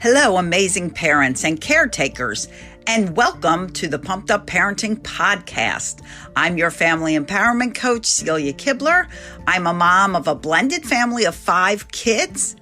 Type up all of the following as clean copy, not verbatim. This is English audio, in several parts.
Hello, amazing parents and caretakers, and welcome to the Pumped Up Parenting Podcast. I'm your family empowerment coach, Celia Kibler. I'm a mom of a blended family of 5 kids.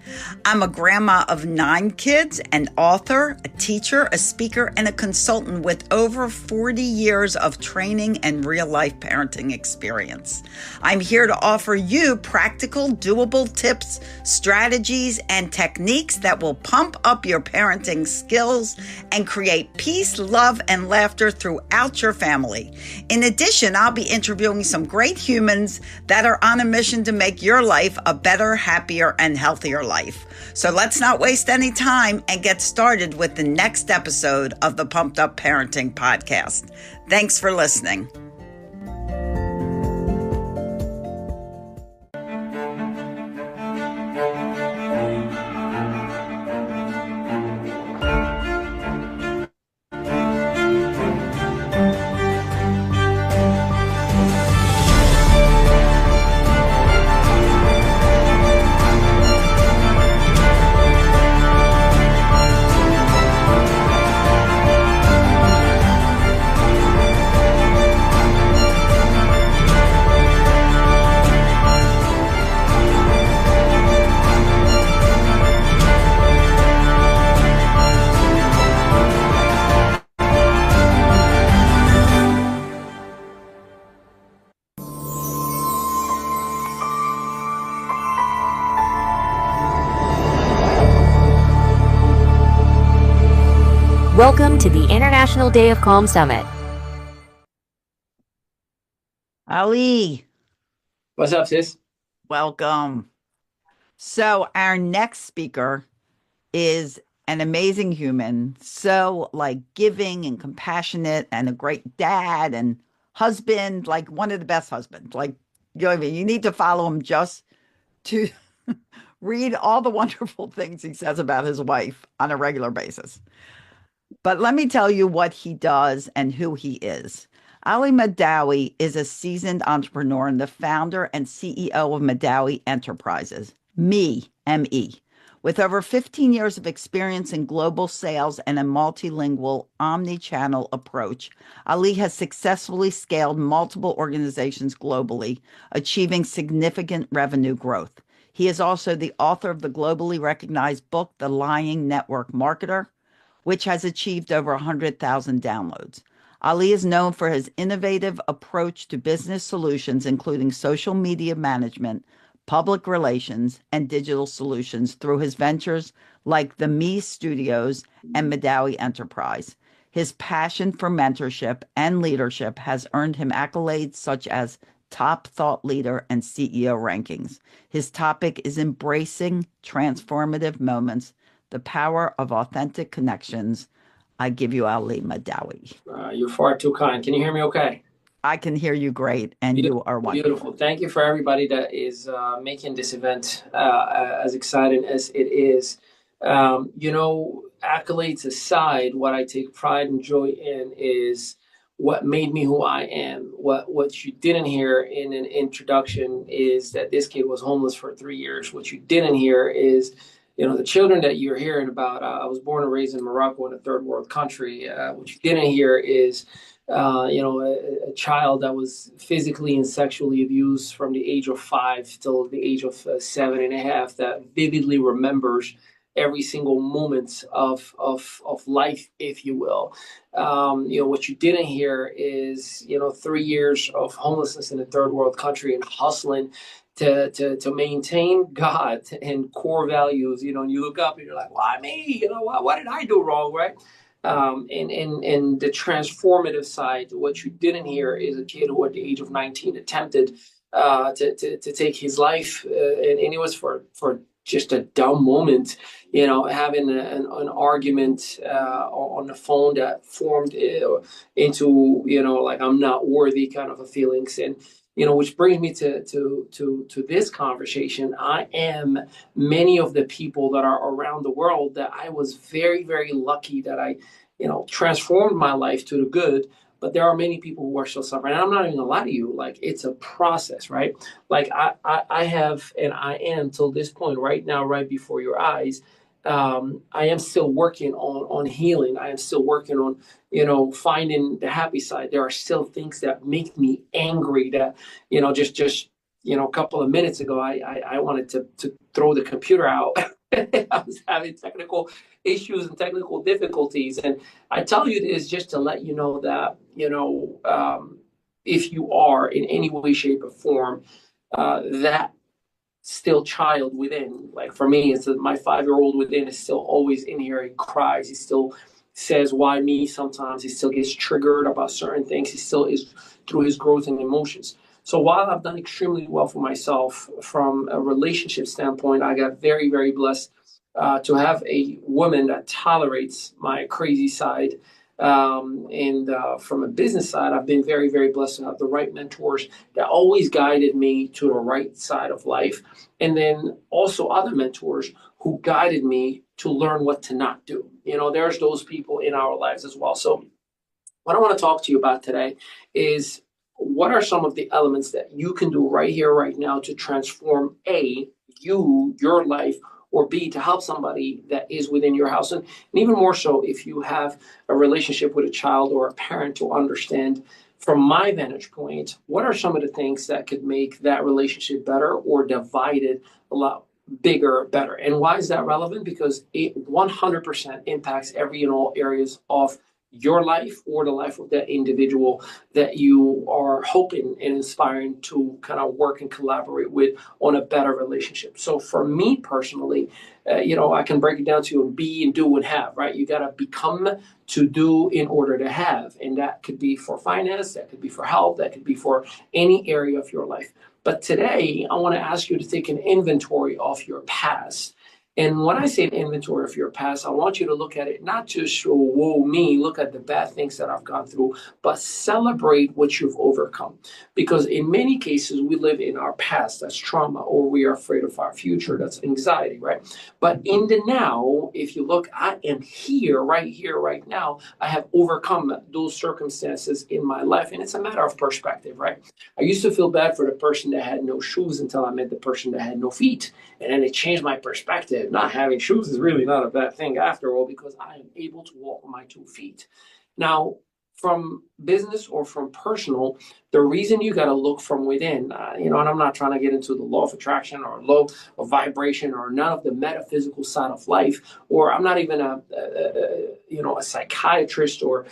I'm a grandma of 9 kids, an author, a teacher, a speaker, and a consultant with over 40 years of training and real-life parenting experience. I'm here to offer you practical, doable tips, strategies, and techniques that will pump up your parenting skills and create peace, love, and laughter throughout your family. In addition, I'll be interviewing some great humans that are on a mission to make your life a better, happier, and healthier life. So let's not waste any time and get started with the next episode of the Pumped Up Parenting Podcast. Thanks for listening. Welcome to the International Day of Calm Summit. Ali. What's up, sis? Welcome. So our next speaker is an amazing human, so giving and compassionate and a great dad and husband, like one of the best husbands. You need to follow him just to read all the wonderful things he says about his wife on a regular basis. But let me tell you what he does and who he is. Ali Mehdaoui is a seasoned entrepreneur and the founder and CEO of Mehdaoui Enterprises, M-E, with over 15 years of experience in global sales and a multilingual omni-channel approach. Ali has successfully scaled multiple organizations globally, achieving significant revenue growth. He is also the author of the globally recognized book, The Lying Network Marketer, which has achieved over 100,000 downloads. Ali is known for his innovative approach to business solutions, including social media management, public relations, and digital solutions through his ventures like the Me Studios and Mehdaoui Enterprise. His passion for mentorship and leadership has earned him accolades such as Top Thought Leader and CEO rankings. His topic is embracing transformative moments, the power of authentic connections. I give you Ali Mehdaoui. You're far too kind. Can you hear me okay? I can hear you great, and Beautiful, you are wonderful. Beautiful. Thank you for everybody that is making this event as exciting as it is. Accolades aside, what I take pride and joy in is what made me who I am. What you didn't hear in an introduction is that this kid was homeless for 3 years. What you didn't hear is the children that you're hearing about. I was born and raised in Morocco, in a third world country. What you didn't hear is, a child that was physically and sexually abused from the age of 5 till the age of 7.5, that vividly remembers every single moment of life, if you will. What you didn't hear is, 3 years of homelessness in a third world country and hustling to maintain God and core values, and you look up and you're like, why me? What did I do wrong, right? And the transformative side, what you didn't hear is a kid who at the age of 19 attempted to take his life, and it was for just a dumb moment, having an argument on the phone that formed into, I'm not worthy kind of a feelings. And which brings me to this conversation. I am many of the people that are around the world that I was very, very lucky that I, transformed my life to the good. But there are many people who are still suffering. And I'm not even gonna lie to you, it's a process, right? I have, and I am till this point right now, right before your eyes, I am still working on healing. I am still working on, finding the happy side. There are still things that make me angry that, just a couple of minutes ago, I wanted to throw the computer out. I was having technical issues and technical difficulties. And I tell you this just to let you know that, if you are in any way, shape, or form, that still child within. Like for me, it's my 5-year-old within is still always in here. He cries. He still says, "Why me?" Sometimes he still gets triggered about certain things. He still is through his growth and emotions. So while I've done extremely well for myself from a relationship standpoint, I got very, very blessed to have a woman that tolerates my crazy side. And from a business side, I've been very, very blessed to have the right mentors that always guided me to the right side of life. And then also other mentors who guided me to learn what to not do. There's those people in our lives as well. So what I want to talk to you about today is what are some of the elements that you can do right here, right now to transform your life, or B, to help somebody that is within your house. And even more so, if you have a relationship with a child or a parent, to understand from my vantage point, what are some of the things that could make that relationship better or divide it a lot bigger, better. And why is that relevant? Because it 100% impacts every and all areas of your life or the life of that individual that you are hoping and inspiring to kind of work and collaborate with on a better relationship. So for me personally, I can break it down to be and do and have, right? You got to become to do in order to have. And that could be for finance, that could be for health, that could be for any area of your life. But today, I want to ask you to take an inventory of your past. And when I say an inventory of your past, I want you to look at it not just, whoa, me, look at the bad things that I've gone through, but celebrate what you've overcome. Because in many cases, we live in our past, that's trauma, or we are afraid of our future, that's anxiety, right? But in the now, if you look, I am here, right now, I have overcome those circumstances in my life. And it's a matter of perspective, right? I used to feel bad for the person that had no shoes until I met the person that had no feet. And then it changed my perspective. Not having shoes is really not a bad thing after all, because I am able to walk on my 2 feet. Now, from business or from personal, the reason you got to look from within, and I'm not trying to get into the law of attraction or law of vibration or none of the metaphysical side of life, or I'm not even a psychiatrist or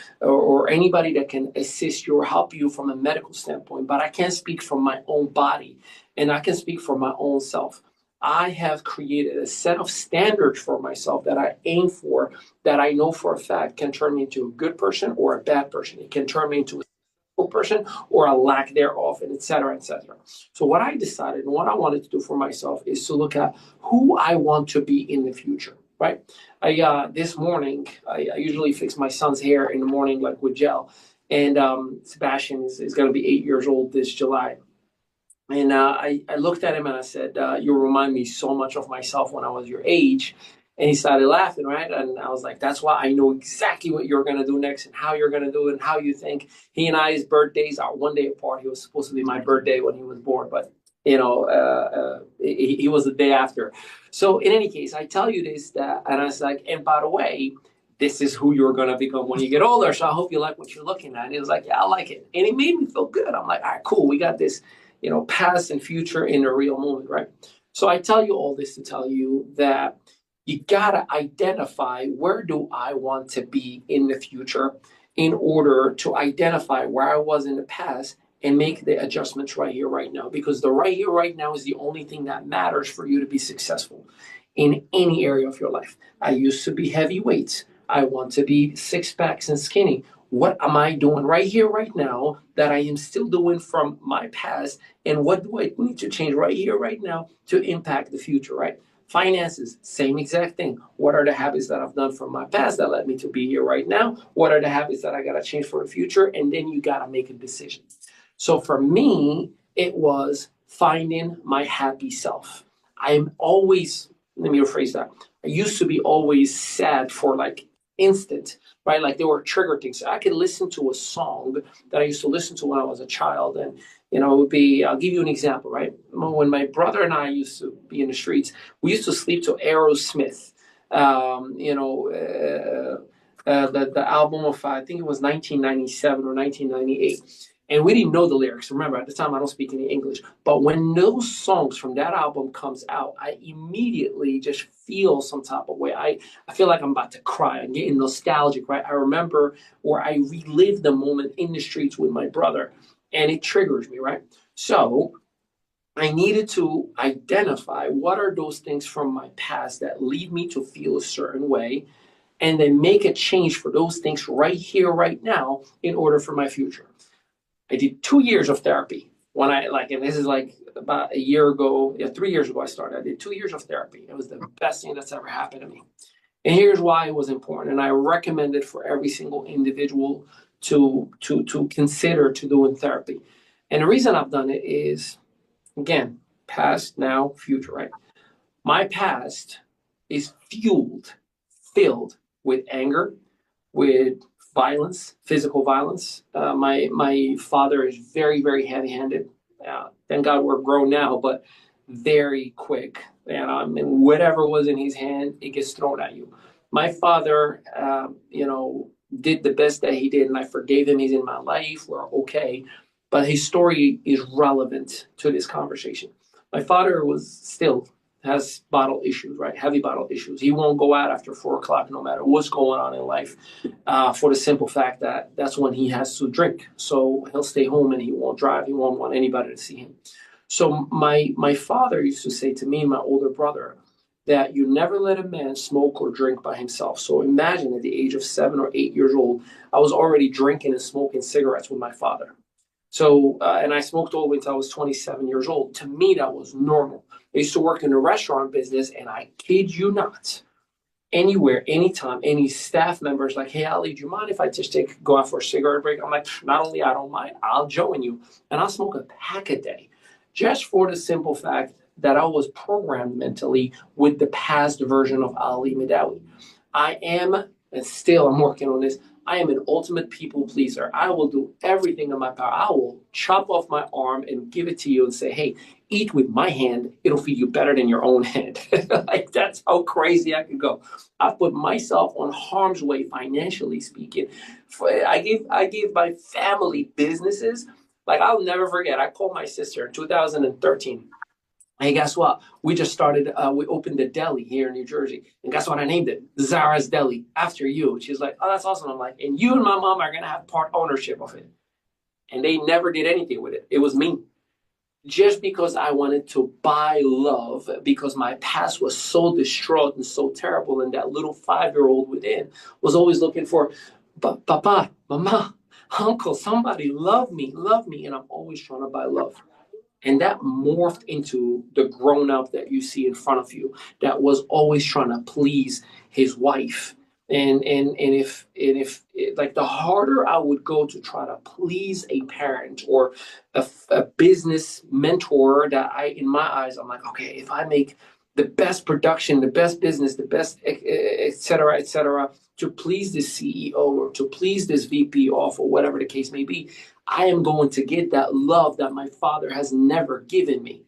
anybody that can assist you or help you from a medical standpoint, but I can speak from my own body and I can speak for my own self. I have created a set of standards for myself that I aim for, that I know for a fact can turn me into a good person or a bad person. It can turn me into a successful person or a lack thereof, and et cetera, et cetera. So what I decided and what I wanted to do for myself is to look at who I want to be in the future, right? This morning, I usually fix my son's hair in the morning, like with gel. And Sebastian is going to be 8 years old this July. And I looked at him and I said, you remind me so much of myself when I was your age. And he started laughing, right? And I was like, that's why I know exactly what you're going to do next and how you're going to do it and how you think. He and I's birthdays are 1 day apart. He was supposed to be my birthday when he was born, but, he was the day after. So in any case, I tell you this, and I was like, and by the way, this is who you're going to become when you get older. So I hope you like what you're looking at. And he was like, yeah, I like it. And it made me feel good. I'm like, all right, cool. We got this, past and future in a real moment, right? So I tell you all this to tell you that you got to identify, where do I want to be in the future, in order to identify where I was in the past and make the adjustments right here, right now. Because the right here, right now is the only thing that matters for you to be successful in any area of your life. I used to be heavyweight. I want to be 6 packs and skinny. What am I doing right here, right now, that I am still doing from my past? And what do I need to change right here, right now to impact the future, right? Finances, same exact thing. What are the habits that I've done from my past that led me to be here right now? What are the habits that I got to change for the future? And then you got to make a decision. So for me, it was finding my happy self. I'm always, let me rephrase that. I used to be always sad for like instant, right? Like they were trigger things. So I could listen to a song that I used to listen to when I was a child. And, it would be, I'll give you an example, right? When my brother and I used to be in the streets, we used to sleep to Aerosmith. The album of, I think it was 1997 or 1998. And we didn't know the lyrics. Remember, at the time, I don't speak any English. But when those songs from that album comes out, I immediately just feel some type of way. I feel like I'm about to cry. I'm getting nostalgic, right? I remember, or I relive the moment in the streets with my brother, and it triggers me, right? So I needed to identify what are those things from my past that lead me to feel a certain way, and then make a change for those things right here, right now, in order for my future. I did 2 years of therapy when and this is like about a year ago, 3 years ago I started. I did 2 years of therapy. It was the best thing that's ever happened to me. And here's why it was important. And I recommend it for every single individual to consider to doing therapy. And the reason I've done it is, again, past, now, future, right? My past is filled with anger, with violence, physical violence. My father is very, very heavy-handed. Thank God we're grown now, but very quick. And whatever was in his hand, it gets thrown at you. My father, did the best that he did, and I forgave him. He's in my life. We're okay. But his story is relevant to this conversation. My father has bottle issues, right? Heavy bottle issues. He won't go out after 4 o'clock, no matter what's going on in life, for the simple fact that that's when he has to drink. So he'll stay home and he won't drive. He won't want anybody to see him. So my father used to say to me and my older brother that you never let a man smoke or drink by himself. So imagine at the age of 7 or 8 years old, I was already drinking and smoking cigarettes with my father. So, and I smoked all the way until I was 27 years old. To me, that was normal. I used to work in the restaurant business, and I kid you not, anywhere, anytime, any staff members like, hey, Ali, do you mind if I just go out for a cigarette break? I'm like, not only I don't mind, I'll join you. And I'll smoke a pack a day, just for the simple fact that I was programmed mentally with the past version of Ali Mehdaoui. I am, and still I'm working on this, I am an ultimate people pleaser. I will do everything in my power. I will chop off my arm and give it to you and say, hey, eat with my hand. It'll feed you better than your own hand. Like, that's how crazy I can go. I put myself on harm's way, financially speaking. I gave my family businesses. Like, I'll never forget. I called my sister in 2013. Hey, guess what? We just started, we opened a deli here in New Jersey. And guess what I named it? Zara's Deli, after you. She's like, oh, that's awesome. I'm like, and you and my mom are going to have part ownership of it. And they never did anything with it. It was me. Just because I wanted to buy love, because my past was so distraught and so terrible. And that little 5-year-old within was always looking for, Papa, Mama, Uncle, somebody love me. And I'm always trying to buy love. And that morphed into the grown up that you see in front of you that was always trying to please his wife. And if like, the harder I would go to try to please a parent or a business mentor, that in my eyes, I'm like, okay, if I make the best production, the best business, the best, et cetera, to please the CEO or to please this VP off, or whatever the case may be, I am going to get that love that my father has never given me.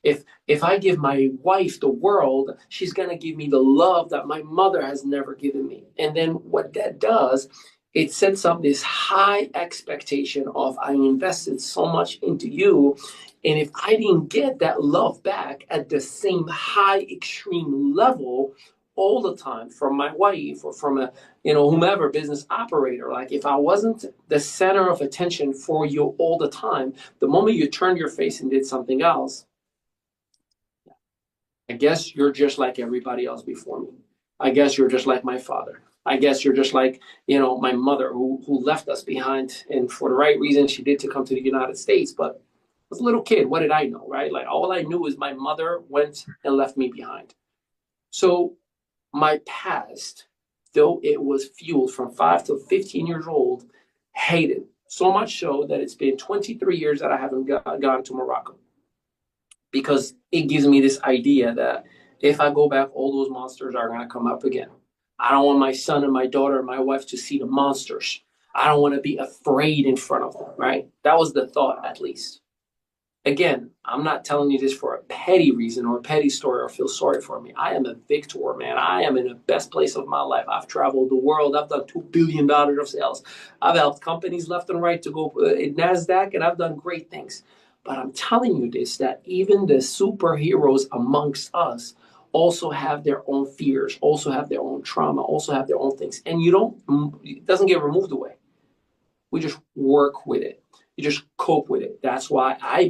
If I give my wife the world, she's going to give me the love that my mother has never given me. And then what that does, it sets up this high expectation of, I invested so much into you. And if I didn't get that love back at the same high extreme level all the time from my wife or from a, whomever business operator, like, if I wasn't the center of attention for you all the time, the moment you turned your face and did something else, I guess you're just like everybody else before me. I guess you're just like my father. I guess you're just like, my mother who left us behind. And for the right reason, she did, to come to the United States. But I was a little kid. What did I know, right? Like, all I knew is my mother went and left me behind. So my past, though it was fueled from 5 to 15 years old, hated. So much so that it's been 23 years that I haven't gone to Morocco. Because it gives me this idea that if I go back, all those monsters are going to come up again. I don't want my son and my daughter and my wife to see the monsters. I don't want to be afraid in front of them, right? That was the thought, at least. Again, I'm not telling you this for a petty reason or a petty story or feel sorry for me. I am a victor, man. I am in the best place of my life. I've traveled the world. I've done $2 billion of sales. I've helped companies left and right to go in NASDAQ, and I've done great things. But I'm telling you this, that even the superheroes amongst us also have their own fears, also have their own trauma, also have their own things. And it doesn't get removed away. We just work with it. You just cope with it. That's why I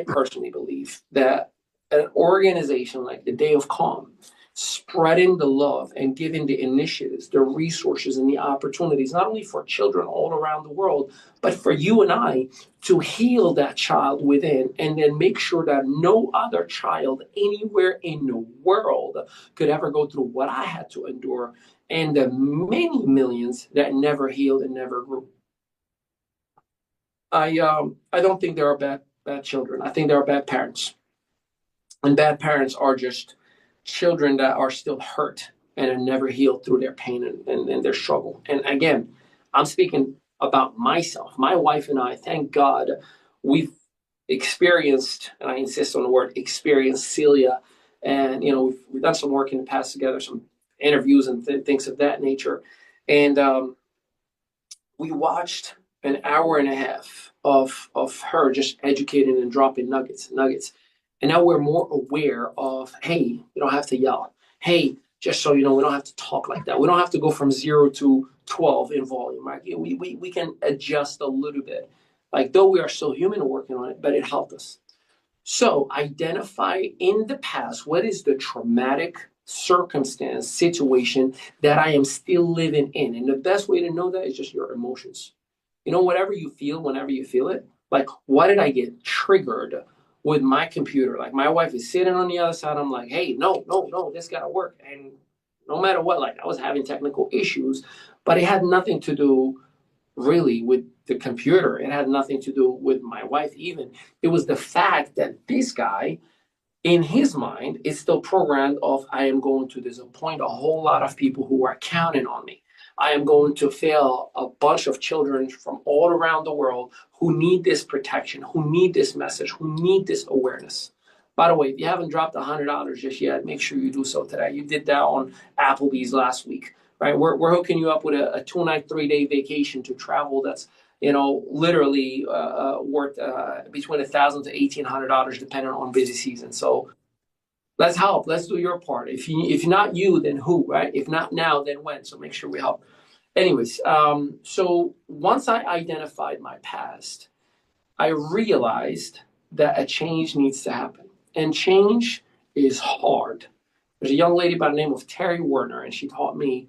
personally believe that an organization like the Day of Calm, spreading the love and giving the initiatives, the resources, and the opportunities, not only for children all around the world, but for you and I to heal that child within and then make sure that no other child anywhere in the world could ever go through what I had to endure and the many millions that never healed and never grew. I don't think there are bad children. I think there are bad parents, and bad parents are just children that are still hurt and are never healed through their pain and their struggle. And again, I'm speaking about myself. My wife and I, thank God, we've experienced, and I insist on the word experienced, Celia, and we've done some work in the past together, some interviews and things of that nature, and we watched an hour and a half of her just educating and dropping nuggets. And now we're more aware of, hey, you don't have to yell. Hey, just so you know, we don't have to talk like that. We don't have to go from 0 to 12 in volume, right? We can adjust a little bit. Like, though we are still human working on it, but it helped us. So identify in the past, what is the traumatic circumstance, situation that I am still living in? And the best way to know that is just your emotions. Whatever you feel, whenever you feel it, like, why did I get triggered with my computer? Like, my wife is sitting on the other side. I'm like, hey, no, this got to work. And no matter what, like, I was having technical issues, but it had nothing to do really with the computer. It had nothing to do with my wife even. It was the fact that this guy, in his mind, is still programmed of, I am going to disappoint a whole lot of people who are counting on me. I am going to fail a bunch of children from all around the world who need this protection, who need this message, who need this awareness. By the way, if you haven't dropped $100 just yet, make sure you do so today. You did that on Applebee's last week, right? We're hooking you up with a 2-night, 3-day vacation to travel that's literally worth between $1,000 to $1,800 depending on busy season. So let's help. Let's do your part. If not you, then who, right? If not now, then when? So make sure we help. Anyways, so once I identified my past, I realized that a change needs to happen. And change is hard. There's a young lady by the name of Terry Werner, and she taught me,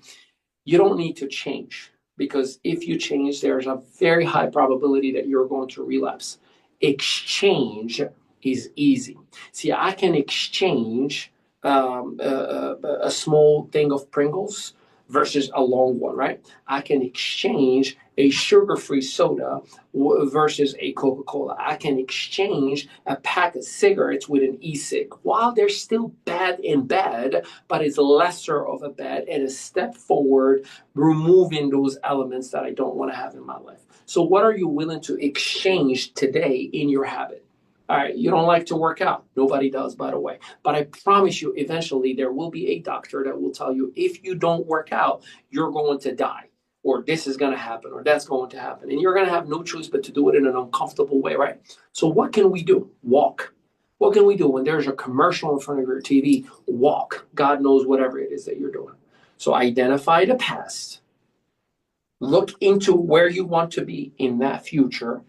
you don't need to change, because if you change, there's a very high probability that you're going to relapse. Exchange is easy. See, I can exchange a small thing of Pringles versus a long one, right? I can exchange a sugar-free soda versus a Coca-Cola. I can exchange a pack of cigarettes with an e-cig. While they're still bad in bad, but it's lesser of a bad and a step forward, removing those elements that I don't want to have in my life. So what are you willing to exchange today in your habit? All right, you don't like to work out. Nobody does, by the way. But I promise you, eventually there will be a doctor that will tell you, if you don't work out, you're going to die, or this is going to happen, or that's going to happen. And you're going to have no choice but to do it in an uncomfortable way, right? So what can we do? Walk. What can we do when there's a commercial in front of your TV? Walk. God knows whatever it is that you're doing. So identify the past. Look into where you want to be in that future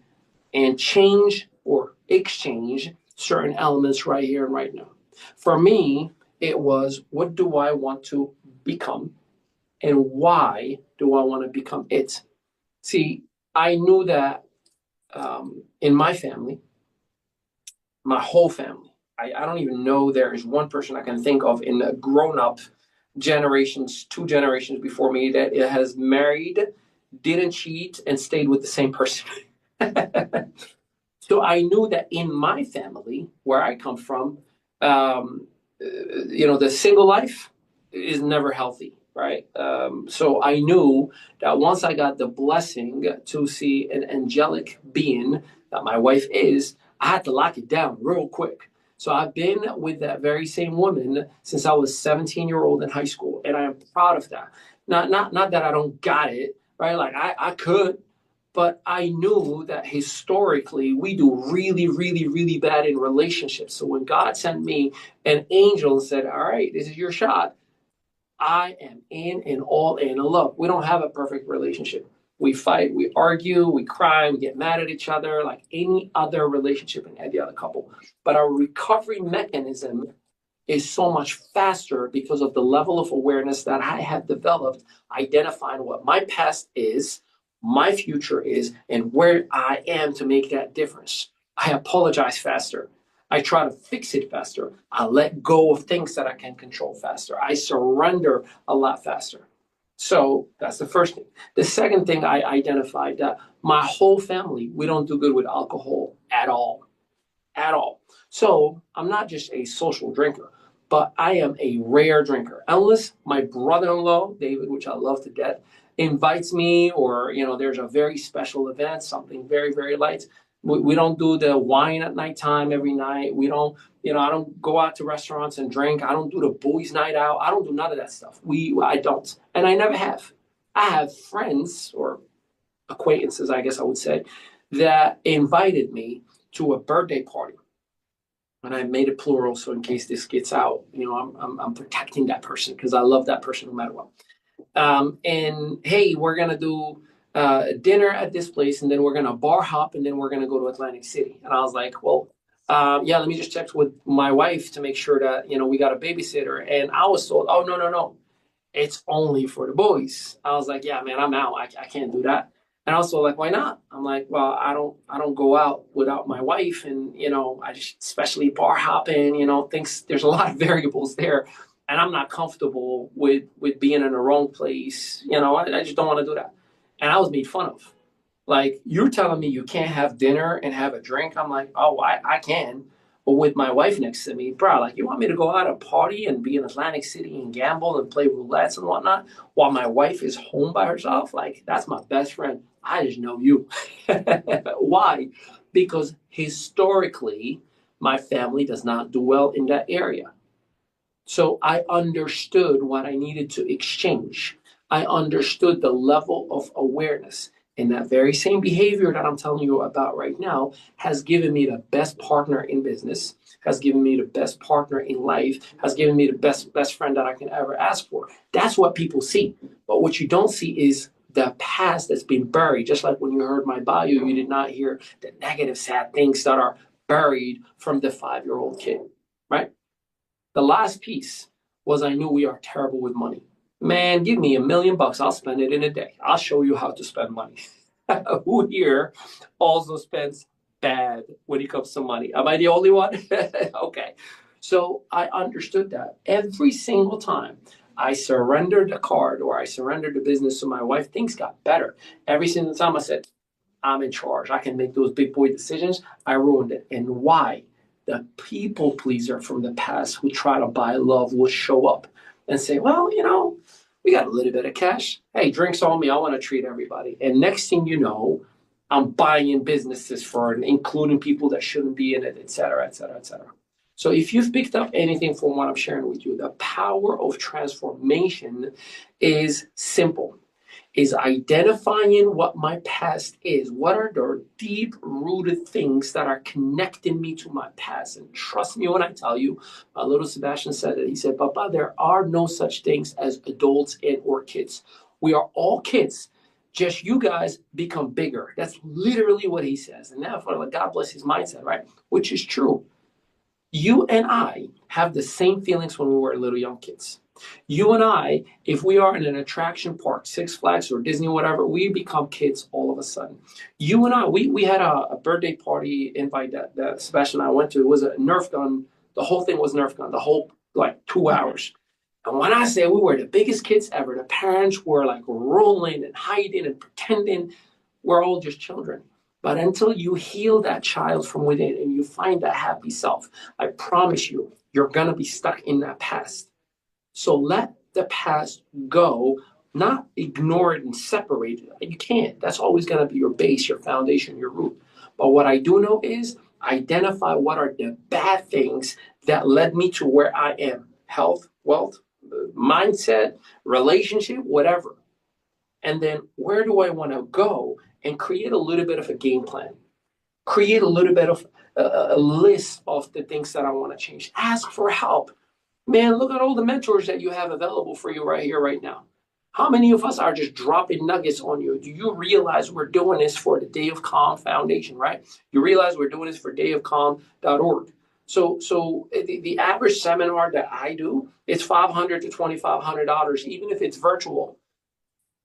and change or exchange certain elements right here and right now. For me, it was, what do I want to become and why do I want to become it? See, I knew that in my family, my whole family, I don't even know there is one person I can think of in the grown-up generations, 2 generations before me, that it has married, didn't cheat, and stayed with the same person. So I knew that in my family, where I come from, the single life is never healthy, right? So I knew that once I got the blessing to see an angelic being that my wife is, I had to lock it down real quick. So I've been with that very same woman since I was 17-year-old in high school, and I am proud of that. Not that I don't got it, right? Like I could, but I knew that historically we do really, really, really bad in relationships. So when God sent me an angel and said, "All right, this is your shot," I am in and all in. And look, we don't have a perfect relationship. We fight, we argue, we cry, we get mad at each other like any other relationship in any other couple. But our recovery mechanism is so much faster because of the level of awareness that I have developed, identifying what my past is, my future is, and where I am to make that difference. I apologize faster. I try to fix it faster. I let go of things that I can control faster. I surrender a lot faster. So that's the first thing. The second thing I identified that my whole family, we don't do good with alcohol at all, at all. So I'm not just a social drinker, but I am a rare drinker. Unless my brother-in-law, David, which I love to death, invites me, or there's a very special event, something very, very light. We don't do the wine at nighttime every night. We don't, I don't go out to restaurants and drink. I don't do the boys' night out. I don't do none of that stuff. I don't, and I never have. I have friends or acquaintances, I guess I would say, that invited me to a birthday party. And I made it plural, so in case this gets out, I'm protecting that person because I love that person no matter what. And hey, we're gonna do dinner at this place, and then we're gonna bar hop, and then we're gonna go to Atlantic City. And I was like, well, yeah, let me just check with my wife to make sure that we got a babysitter. And I was told, oh, no, no, no, it's only for the boys. I was like, yeah, man, I'm out. I can't do that. And also like, why not? I'm like, well, I don't go out without my wife, and I just, especially bar hopping, things. There's a lot of variables there, and I'm not comfortable with being in the wrong place. I just don't want to do that. And I was made fun of. Like, you're telling me you can't have dinner and have a drink? I'm like, oh, I can. But with my wife next to me, bro, like, you want me to go out and party and be in Atlantic City and gamble and play roulettes and whatnot while my wife is home by herself? Like, that's my best friend. I just know you. Why? Because historically, my family does not do well in that area. So I understood what I needed to exchange. I understood the level of awareness. And that very same behavior that I'm telling you about right now has given me the best partner in business, has given me the best partner in life, has given me the best friend that I can ever ask for. That's what people see. But what you don't see is the past that's been buried. Just like when you heard my bio, you did not hear the negative, sad things that are buried from the 5-year-old kid, right? The last piece was I knew we are terrible with money. Man, give me $1 million, I'll spend it in a day. I'll show you how to spend money. Who here also spends bad when it comes to money? Am I the only one? Okay. So I understood that every single time I surrendered a card or I surrendered the business to my wife, things got better. Every single time I said, I'm in charge. I can make those big boy decisions. I ruined it. And why? The people pleaser from the past who try to buy love will show up and say, well, we got a little bit of cash. Hey, drinks on me. I want to treat everybody. And next thing you know, I'm buying businesses for it, including people that shouldn't be in it, et cetera, et cetera, et cetera. So if you've picked up anything from what I'm sharing with you, the power of transformation is simple. Is identifying what my past is. What are the deep-rooted things that are connecting me to my past? And trust me when I tell you, my little Sebastian said it. He said, Papa, there are no such things as adults and or kids. We are all kids. Just you guys become bigger. That's literally what he says. And now, for God bless his mindset, right? Which is true. You and I have the same feelings when we were little young kids. You and I, if we are in an attraction park, Six Flags or Disney, whatever, we become kids all of a sudden. You and I, we had a birthday party invite that Sebastian and I went to. It was a Nerf gun. The whole thing was Nerf gun, the whole, like, 2 hours. And when I say we were the biggest kids ever, the parents were like rolling and hiding and pretending. We're all just children. But until you heal that child from within and you find that happy self, I promise you, you're going to be stuck in that past. So let the past go, not ignore it and separate it. You can't. That's always going to be your base, your foundation, your root. But what I do know is Identify what are the bad things that led me to where I am. Health, wealth, mindset, relationship, whatever. And then where do I want to go, and create a little bit of a game plan. Create a little bit of a list of the things that I want to change. Ask for help. Man, look at all the mentors that you have available for you right here, right now. How many of us are just dropping nuggets on you? Do you realize we're doing this for the Day of Calm Foundation, right? You realize we're doing this for dayofcalm.org. So the average seminar that I do is $500 to $2,500, even if it's virtual.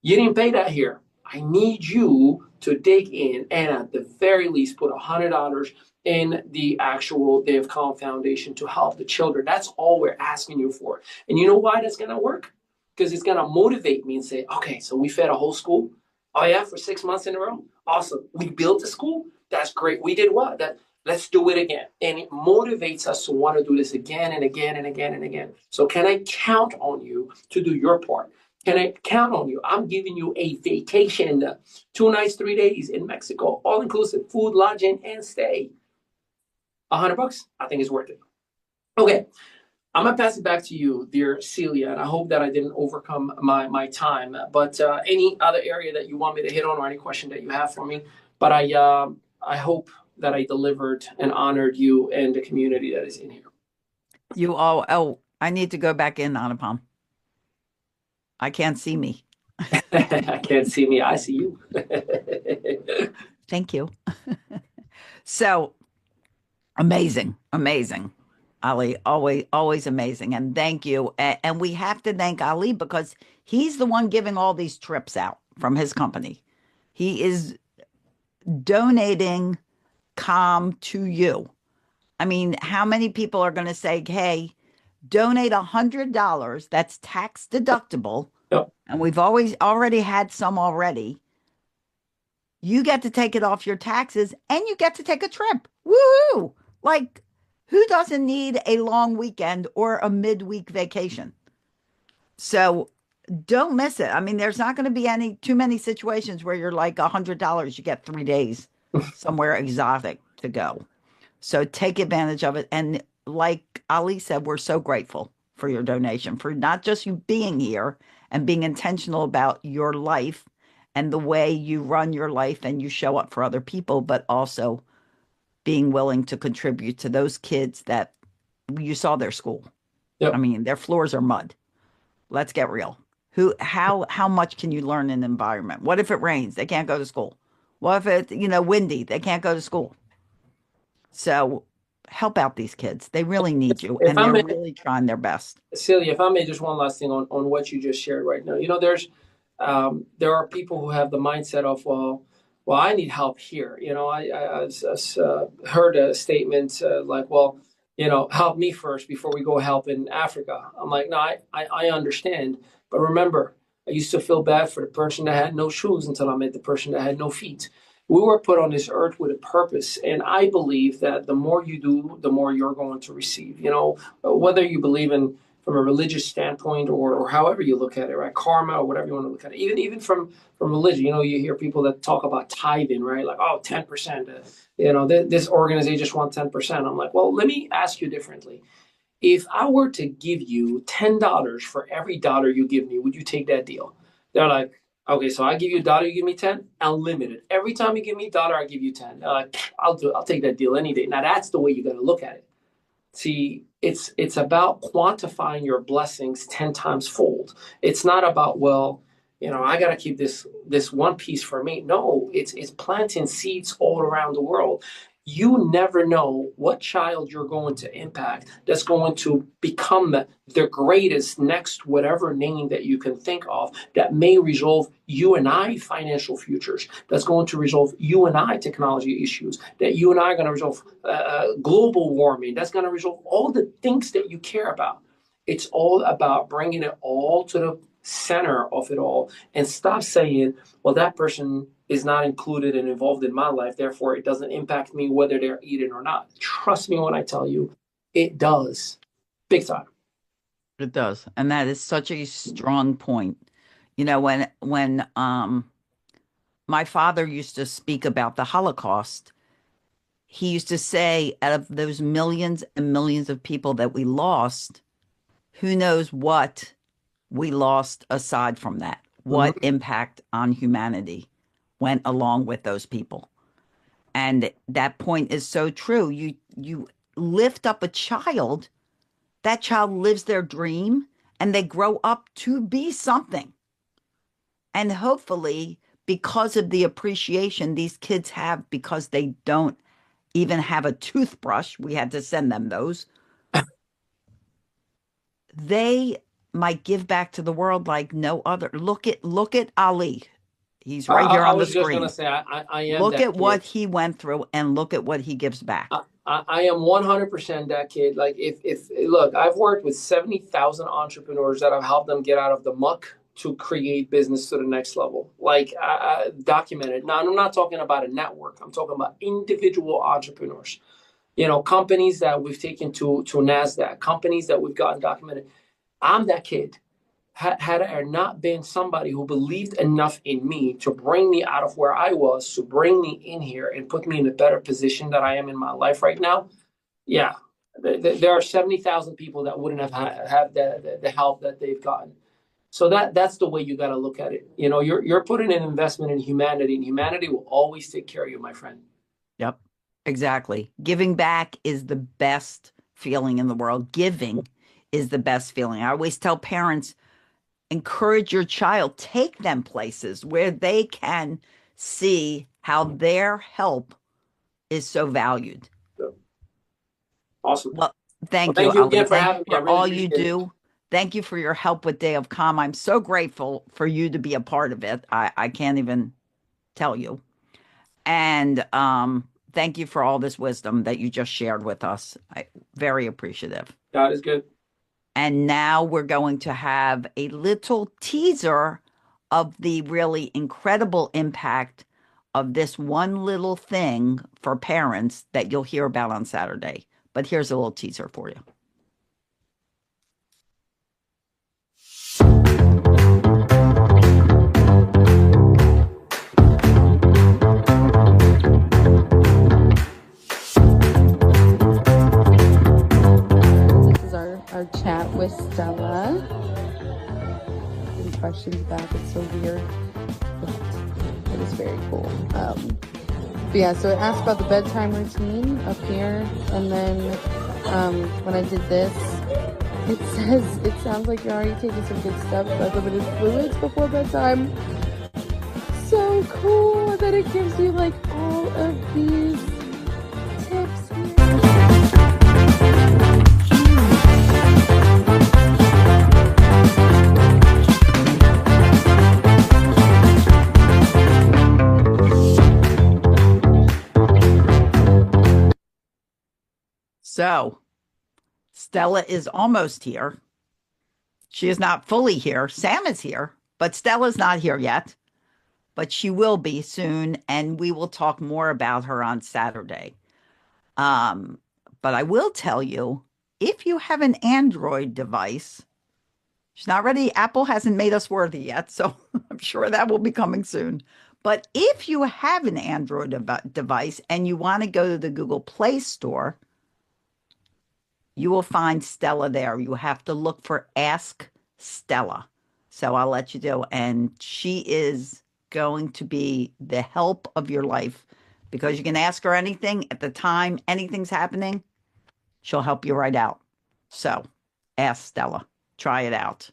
You didn't pay that here. I need you to dig in and at the very least put $100 in the actual Day of Calm Foundation to help the children. That's all we're asking you for. And you know why that's going to work? Because it's going to motivate me and say, okay, so we fed a whole school. Oh yeah, for 6 months in a row. Awesome. We built a school. That's great. We did what? Let's do it again. And it motivates us to want to do this again and again and again and again. So can I count on you to do your part? Can I count on you? I'm giving you a vacation, 2 nights, 3 days in Mexico, all inclusive, food, lodging, and stay. $100, I think it's worth it. Okay, I'm gonna pass it back to you, dear Celia, and I hope that I didn't overcome my time. But any other area that you want me to hit on, or any question that you have for me, but I hope that I delivered and honored you and the community that is in here. You all, oh, I need to go back in, Anupam. I can't see me. I can't see me. I see you. Thank you. So amazing, amazing. Ali, always, always amazing. And thank you. And we have to thank Ali because he's the one giving all these trips out from his company. He is donating calm to you. I mean, how many people are going to say, hey, donate $100 that's tax deductible? Yep. And we've always already had some already. You get to take it off your taxes and you get to take a trip. Woohoo! Like, who doesn't need a long weekend or a midweek vacation? So don't miss it. I mean, there's not going to be any too many situations where you're like $100, you get 3 days somewhere exotic to go. So take advantage of it. And like Ali said, we're so grateful for your donation, for not just you being here and being intentional about your life and the way you run your life and you show up for other people, but also being willing to contribute to those kids that you saw their school. I Yep. mean, their floors are mud. Let's get real. How much can you learn in an environment? What if it rains? They can't go to school. What if it's, windy? They can't go to school. So help out these kids. They really need you If and I they're may, really trying their best. Celia, if I may, just one last thing on what you just shared right now. There are people who have the mindset of, well, I need help here. I heard a statement like, well, help me first before we go help in Africa. I'm like, no, I understand. But remember, I used to feel bad for the person that had no shoes until I met the person that had no feet. We were put on this earth with a purpose. And I believe that the more you do, the more you're going to receive. Whether you believe in from a religious standpoint or however you look at it, right? Karma or whatever you want to look at it. Even from religion, you hear people that talk about tithing, right? Like, oh, 10%. This organization just wants 10%. I'm like, well, let me ask you differently. If I were to give you $10 for every dollar you give me, would you take that deal? They're like, okay, so I give you a dollar, you give me 10, unlimited. Every time you give me a dollar, I give you 10. They're like, I'll take that deal any day. Now that's the way you got to look at it. See, it's about quantifying your blessings 10 times fold. It's not about, well, I got to keep this one piece for me. No, it's planting seeds all around the world. You never know what child you're going to impact that's going to become the greatest next whatever name that you can think of that may resolve you and I financial futures, that's going to resolve you and I technology issues, that you and I are going to resolve global warming, that's going to resolve all the things that you care about. It's all about bringing it all to the center of it all and stop saying, well, that person is not included and involved in my life, therefore it doesn't impact me whether they're eating or not. Trust me when I tell you, it does. Big time. It does. And that is such a strong point. When my father used to speak about the Holocaust, he used to say, out of those millions and millions of people that we lost, who knows what we lost aside from that? What Mhm. impact on humanity went along with those people? And that point is so true. You lift up a child, that child lives their dream and they grow up to be something. And hopefully, because of the appreciation these kids have, because they don't even have a toothbrush, we had to send them those, they might give back to the world like no other. Look at Ali. He's right here I on the was just gonna screen. say I am Look that at what kid. he went through and look at what he gives back. I am 100% that kid. Like if look, I've worked with 70,000 entrepreneurs that have helped them get out of the muck to create business to the next level. Like documented. Now I'm not talking about a network. I'm talking about individual entrepreneurs. Companies that we've taken to NASDAQ, companies that we've gotten documented. I'm that kid. Had I not been somebody who believed enough in me to bring me out of where I was, to bring me in here and put me in a better position that I am in my life right now, yeah, there are 70,000 people that wouldn't have the help that they've gotten. So that's the way you got to look at it. You're putting an investment in humanity, and humanity will always take care of you, my friend. Yep, exactly. Giving back is the best feeling in the world. Giving is the best feeling. I always tell parents, encourage your child, take them places where they can see how their help is so valued. So, awesome. Well, Well, thank you, thank you Ali. again for Thank you having me. I for really all you appreciate it. do. Thank you for your help with Day of Calm. I'm so grateful for you to be a part of it. I can't even tell you. And thank you for all this wisdom that you just shared with us. Very appreciative. God is good. And now we're going to have a little teaser of the really incredible impact of this one little thing for parents that you'll hear about on Saturday. But here's a little teaser for you. This is our chat with Stella. Any questions back? It's so weird, but it is very cool. But yeah, so it asks about the bedtime routine up here, and then when I did this, it says it sounds like you're already taking some good steps, like limited fluids before bedtime. So cool that it gives you like all of these tips here. So Stella is almost here. She is not fully here. Sam is here, but Stella's not here yet. But she will be soon, and we will talk more about her on Saturday. Um, but I will tell you, if you have an Android device, she's not ready. Apple hasn't made us worthy yet, so I'm sure that will be coming soon. But if you have an Android device and you want to go to the Google Play Store, you will find Stella there. You have to look for Ask Stella. So I'll let you do. And she is going to be the help of your life because you can ask her anything at the time anything's happening. She'll help you right out. So ask Stella. Try it out.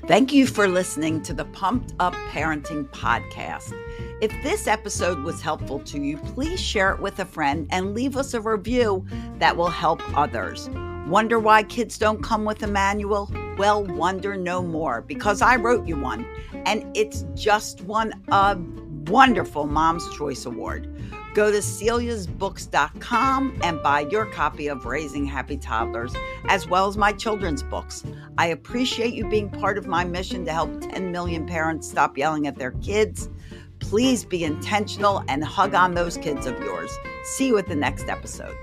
Thank you for listening to the Pumped Up Parenting Podcast. If this episode was helpful to you, please share it with a friend and leave us a review that will help others. Wonder why kids don't come with a manual? Well, wonder no more, because I wrote you one, and it's just won a wonderful Mom's Choice Award. Go to celiasbooks.com and buy your copy of Raising Happy Toddlers, as well as my children's books. I appreciate you being part of my mission to help 10 million parents stop yelling at their kids. Please be intentional and hug on those kids of yours. See you at the next episode.